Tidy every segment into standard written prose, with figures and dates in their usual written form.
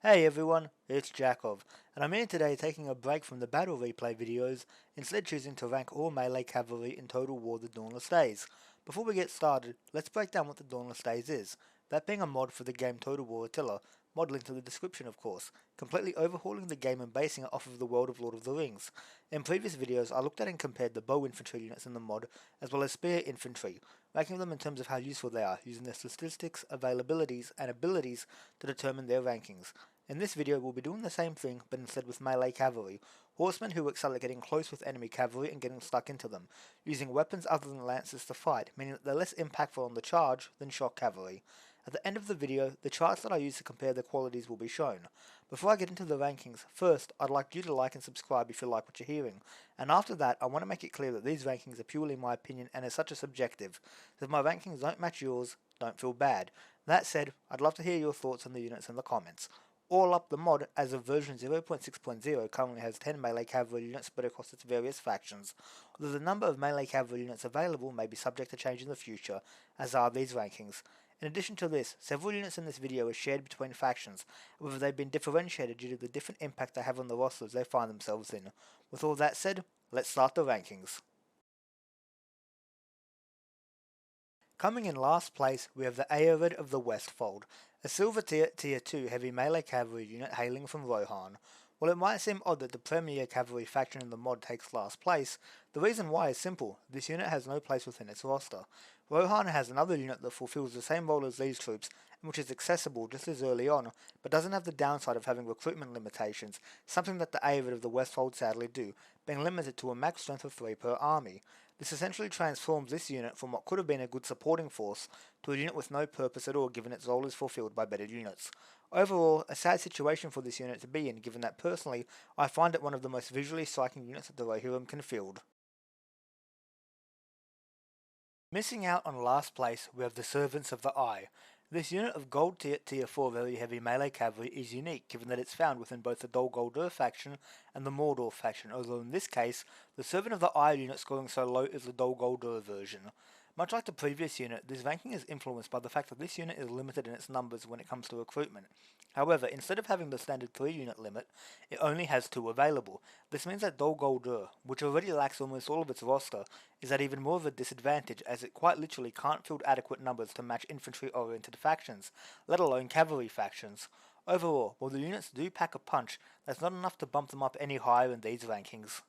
Hey everyone, it's Jakov, and I'm here today taking a break from the battle replay videos, instead choosing to rank all melee cavalry in Total War the Dawnless Days. Before we get started, let's break down what the Dawnless Days is, that being a mod for the game Total War Attila, mod linked in the description of course, completely overhauling the game and basing it off of the world of Lord of the Rings. In previous videos I looked at and compared the bow infantry units in the mod, as well as spear infantry, ranking them in terms of how useful they are, using their statistics, availabilities, and abilities to determine their rankings. In this video we'll be doing the same thing, but instead with melee cavalry, horsemen who excel at getting close with enemy cavalry and getting stuck into them, using weapons other than lances to fight, meaning that they're less impactful on the charge than shock cavalry. At the end of the video, the charts that I use to compare their qualities will be shown. Before I get into the rankings, first I'd like you to like and subscribe if you like what you're hearing, and after that I want to make it clear that these rankings are purely my opinion and as such are subjective, so if my rankings don't match yours, don't feel bad. That said, I'd love to hear your thoughts on the units in the comments. All up, the mod, as of version 0.6.0, currently has 10 melee cavalry units spread across its various factions, although the number of melee cavalry units available may be subject to change in the future, as are these rankings. In addition to this, several units in this video are shared between factions, whether they've been differentiated due to the different impact they have on the rosters they find themselves in. With all that said, let's start the rankings. Coming in last place, we have the Aerid of the Westfold, a silver tier 2 heavy melee cavalry unit hailing from Rohan. While it might seem odd that the premier cavalry faction in the mod takes last place, the reason why is simple: this unit has no place within its roster. Rohan has another unit that fulfills the same role as these troops, and which is accessible just as early on, but doesn't have the downside of having recruitment limitations, something that the Aerid of the Westfold sadly do, being limited to a max strength of 3 per army. This essentially transforms this unit from what could have been a good supporting force to a unit with no purpose at all, given its role is fulfilled by better units. Overall, a sad situation for this unit to be in, given that personally I find it one of the most visually striking units that the Rohirrim can field. Missing out on last place, we have the Servants of the Eye. This unit of gold tier 4 very heavy melee cavalry is unique, given that it's found within both the Dol Guldur faction and the Mordor faction, although in this case, the Servant of the Eye unit scoring so low is the Dol Guldur version. Much like the previous unit, this ranking is influenced by the fact that this unit is limited in its numbers when it comes to recruitment. However, instead of having the standard 3 unit limit, it only has 2 available. This means that Dol Guldur, which already lacks almost all of its roster, is at even more of a disadvantage, as it quite literally can't field adequate numbers to match infantry-oriented factions, let alone cavalry factions. Overall, while the units do pack a punch, that's not enough to bump them up any higher in these rankings.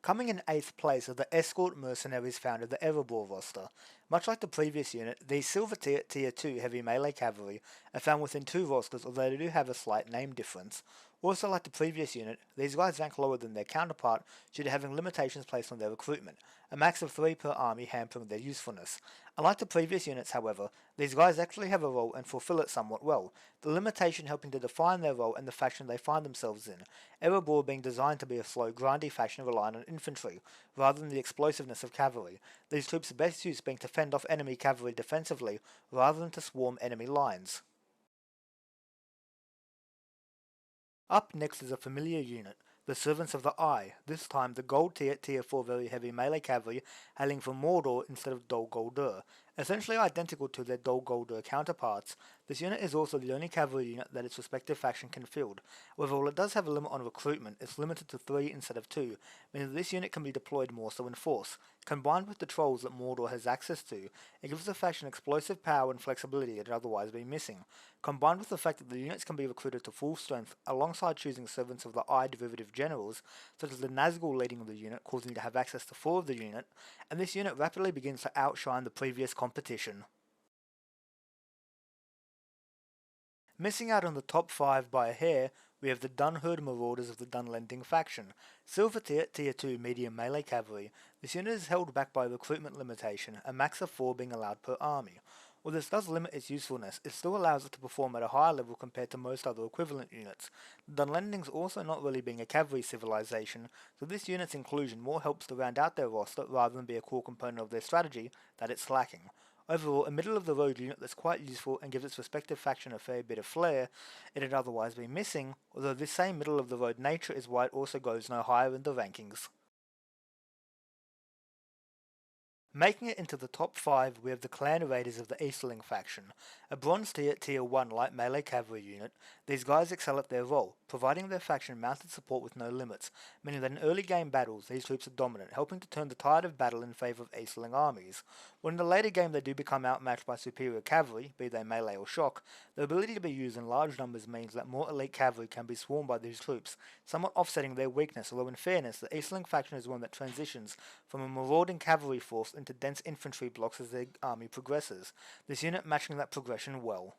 Coming in 8th place are the escort mercenaries found in the Erebor roster. Much like the previous unit, these silver tier 2 heavy melee cavalry are found within 2 rosters, although they do have a slight name difference. Also like the previous unit, these guys rank lower than their counterpart due to having limitations placed on their recruitment, a max of 3 per army hampering their usefulness. Unlike the previous units however, these guys actually have a role and fulfill it somewhat well, the limitation helping to define their role and the faction they find themselves in, Erebor being designed to be a slow, grindy faction relying on infantry, rather than the explosiveness of cavalry, these troops' best use being to fend off enemy cavalry defensively, rather than to swarm enemy lines. Up next is a familiar unit, the Servants of the Eye, this time the gold tier 4 very heavy melee cavalry hailing from Mordor instead of Dol Guldur. Essentially identical to their Dol Guldur counterparts, this unit is also the only cavalry unit that its respective faction can field. However, while it does have a limit on recruitment, it's limited to 3 instead of 2, meaning that this unit can be deployed more so in force. Combined with the trolls that Mordor has access to, it gives the faction explosive power and flexibility that would otherwise be missing. Combined with the fact that the units can be recruited to full strength, alongside choosing Servants of the Eye derivative generals, such as the Nazgul leading the unit, causing you to have access to 4 of the unit, and this unit rapidly begins to outshine the previous competition. Missing out on the top 5 by a hair, we have the Dunherd Marauders of the Dunlending faction. Silver tier 2 medium melee cavalry, this unit is held back by a recruitment limitation, a max of 4 being allowed per army. While this does limit its usefulness, it still allows it to perform at a higher level compared to most other equivalent units. The Dunlendings also not really being a cavalry civilization, so this unit's inclusion more helps to round out their roster rather than be a core component of their strategy that it's lacking. Overall, a middle-of-the-road unit that's quite useful and gives its respective faction a fair bit of flair it'd otherwise be missing, although this same middle-of-the-road nature is why it also goes no higher in the rankings. Making it into the top 5, we have the Clan Raiders of the Easterling faction. A bronze tier 1 light melee cavalry unit, these guys excel at their role, providing their faction mounted support with no limits, meaning that in early game battles these troops are dominant, helping to turn the tide of battle in favour of Easterling armies. When in the later game they do become outmatched by superior cavalry, be they melee or shock, their ability to be used in large numbers means that more elite cavalry can be swarmed by these troops, somewhat offsetting their weakness, although in fairness the Easterling faction is one that transitions from a marauding cavalry force into dense infantry blocks as their army progresses, this unit matching that progression well.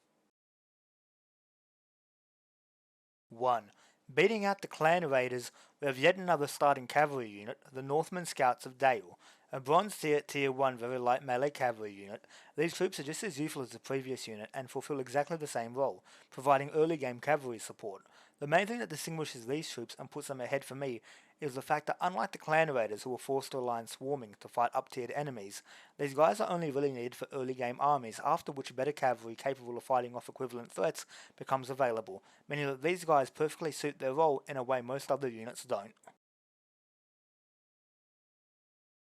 1. Beating out the Clan Raiders, we have yet another starting cavalry unit, the Northman Scouts of Dale. A bronze tier 1 very light melee cavalry unit, these troops are just as useful as the previous unit and fulfill exactly the same role, providing early game cavalry support. The main thing that distinguishes these troops and puts them ahead for me is the fact that unlike the Clan Raiders who were forced to align swarming to fight up-tiered enemies, these guys are only really needed for early game armies, after which better cavalry capable of fighting off equivalent threats becomes available, meaning that these guys perfectly suit their role in a way most other units don't.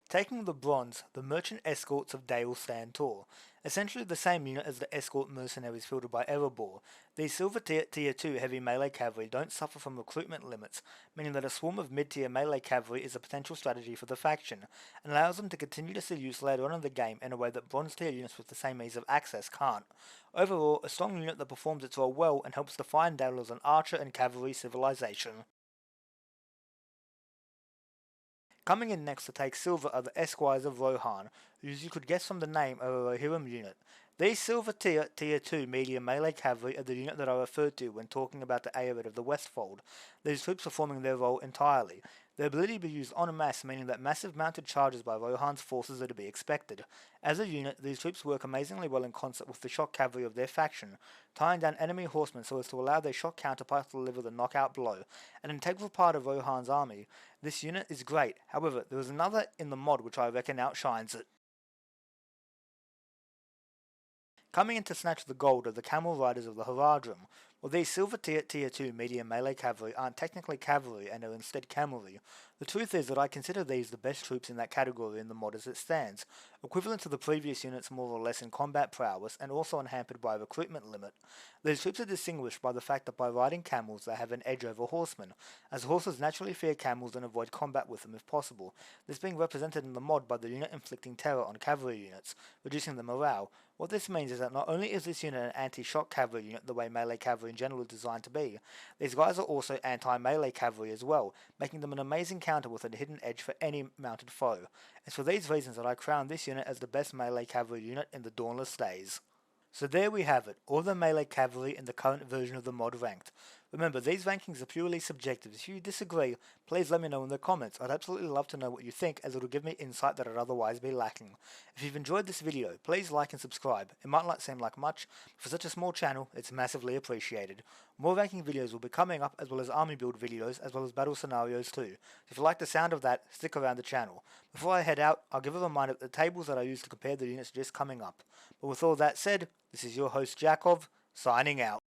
Taking the bronze, the Merchant Escorts of Dale stand tall, essentially the same unit as the escort mercenaries fielded by Erebor. These silver tier 2 heavy melee cavalry don't suffer from recruitment limits, meaning that a swarm of mid-tier melee cavalry is a potential strategy for the faction, and allows them to continue to see use later on in the game in a way that bronze tier units with the same ease of access can't. Overall, a strong unit that performs its role well and helps define Dale as an archer and cavalry civilization. Coming in next to take silver are the Esquires of Rohan, whose you could guess from the name are a Rohirrim unit. These silver tier 2 medium melee cavalry are the unit that I referred to when talking about the Aerid of the Westfold, these troops performing their role entirely. Their ability to be used en masse, meaning that massive mounted charges by Rohan's forces are to be expected. As a unit, these troops work amazingly well in concert with the shock cavalry of their faction, tying down enemy horsemen so as to allow their shock counterparts to deliver the knockout blow. An integral part of Rohan's army, this unit is great, however, there is another in the mod which I reckon outshines it. Coming in to snatch the gold are the Camel Riders of the Haradrim. Well, these silver tier 2 medium melee cavalry aren't technically cavalry and are instead camelry. The truth is that I consider these the best troops in that category in the mod as it stands, equivalent to the previous units more or less in combat prowess and also unhampered by a recruitment limit. These troops are distinguished by the fact that by riding camels they have an edge over horsemen, as horses naturally fear camels and avoid combat with them if possible, this being represented in the mod by the unit inflicting terror on cavalry units, reducing the morale. What this means is that not only is this unit an anti-shock cavalry unit the way melee cavalry in general is designed to be, these guys are also anti-melee cavalry as well, making them an amazing counter with a hidden edge for any mounted foe. It's for these reasons that I crown this unit as the best melee cavalry unit in the Dawnless Days. So there we have it, all the melee cavalry in the current version of the mod ranked. Remember, these rankings are purely subjective. If you disagree, please let me know in the comments. I'd absolutely love to know what you think, as it'll give me insight that I'd otherwise be lacking. If you've enjoyed this video, please like and subscribe. It might not seem like much, but for such a small channel, it's massively appreciated. More ranking videos will be coming up, as well as army build videos, as well as battle scenarios too. If you like the sound of that, stick around the channel. Before I head out, I'll give a reminder that the tables that I used to compare the units are just coming up. But with all that said, this is your host Jakov, signing out.